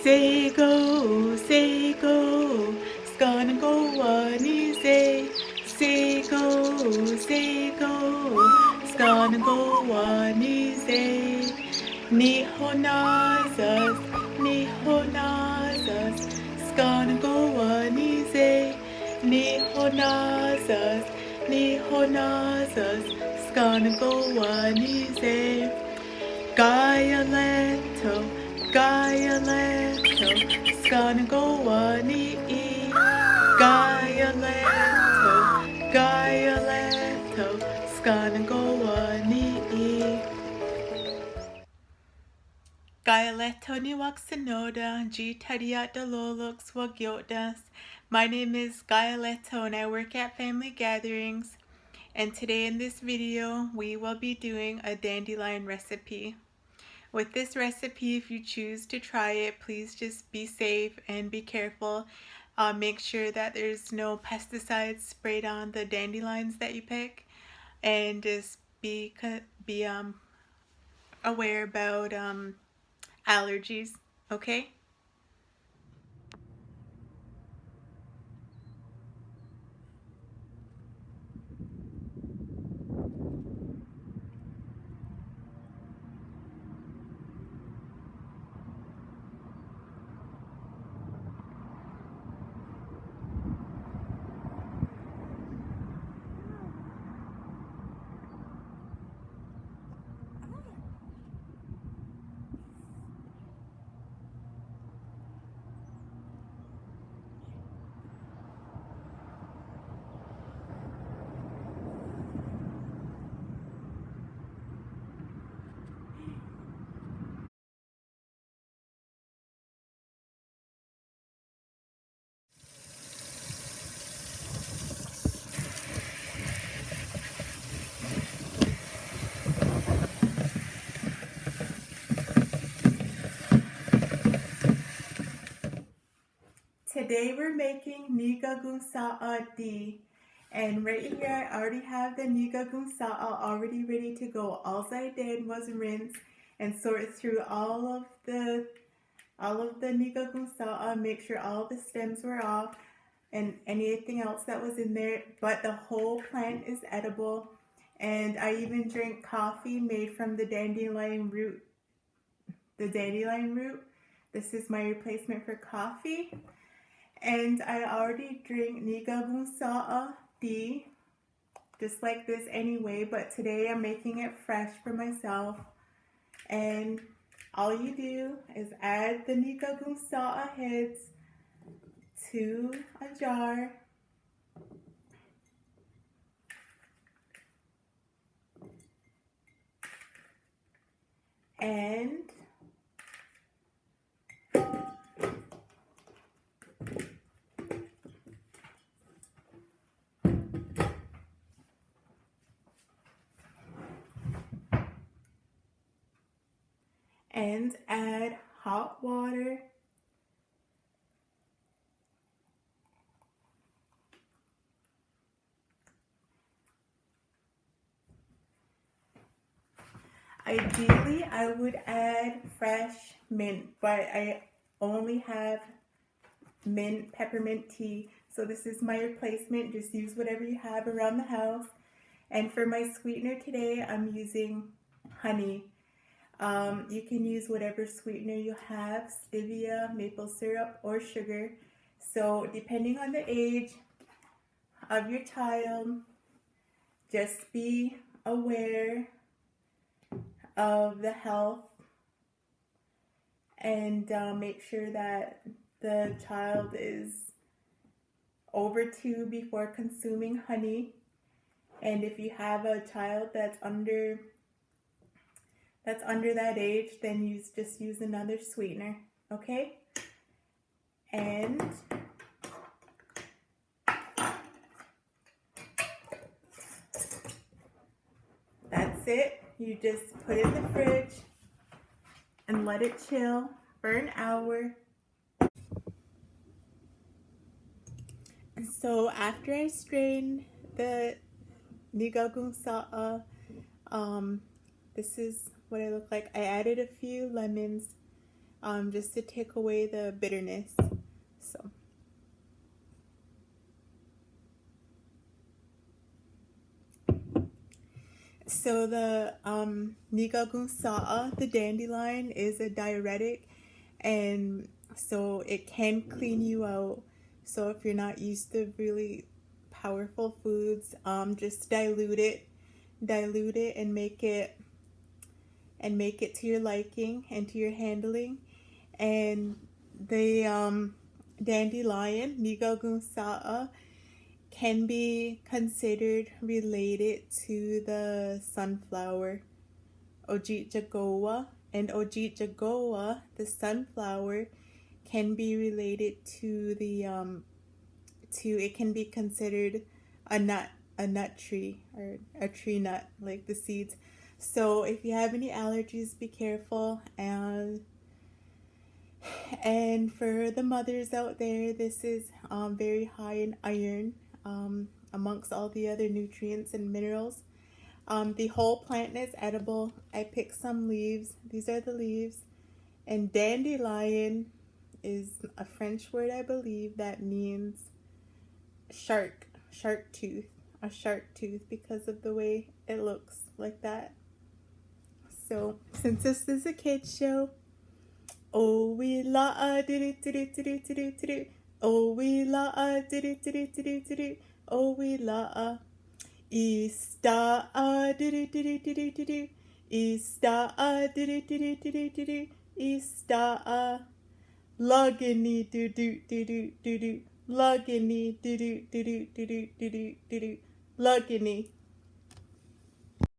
say go, it's gonna go on easy. Say go, it's gonna go on easy. Nihonazas, it's gonna go on easy. Nihonazas, it's gonna go on easy. Kayaretho, it's gonna go on ee. Kayaretho, it's gonna go on ee. Kayaretho ni waksanoda, G tadiat dalolux wagyotas. My name is Kayaretho and I work at Family Gatherings. And today in this video, we will be doing a dandelion recipe. With this recipe, if you choose to try it, please just be safe and be careful. Make sure that there's no pesticides sprayed on the dandelions that you pick, and just be aware about allergies, okay? Today we're making nigagun sa'a D, and right here I already have the nigagun sa'a already ready to go. All I did was rinse and sort through all of the nigagun sa'a, make sure all the stems were off and anything else that was in there, but the whole plant is edible. And I even drink coffee made from the dandelion root. This is my replacement for coffee. And I already drink nigagun sa'a D, just like this anyway, but today I'm making it fresh for myself. And all you do is add the nigagun sa'a heads to a jar. And add hot water. Ideally, I would add fresh mint, but I only have mint peppermint tea. So this is my replacement. Just use whatever you have around the house. And for my sweetener today, I'm using honey. You can use whatever sweetener you have, stevia, maple syrup, or sugar. So depending on the age of your child, just be aware of the health and make sure that the child is over 2 before consuming honey. And if you have a child that's under that age, then just use another sweetener, okay? And that's it. You just put it in the fridge and let it chill for an hour. And so after I strained the nigagun sa'a, this is what I look like. I added a few lemons just to take away the bitterness. So the Nigagunsaa, the dandelion, is a diuretic, and so it can clean you out. So if you're not used to really powerful foods, just dilute it and make it to your liking and to your handling. And the dandelion, Nigagunsaa, can be considered related to the sunflower, Ojit and Ojit, the sunflower, can be related to the it can be considered a nut tree, or a tree nut, like the seeds. So if you have any allergies, be careful. And for the mothers out there, this is very high in iron, amongst all the other nutrients and minerals. The whole plant is edible. I picked some leaves. These are the leaves. And dandelion is a French word, I believe, that means shark tooth, a shark tooth, because of the way it looks like that. So since this is a kids show, oh we la do do do do do do do, oh we la do do do do do do, oh we la Easter do do do do do do, Easter do do do do do do, Easter Lugginy do do do do do do, Lugginy do do do do do do do do do, Lugginy.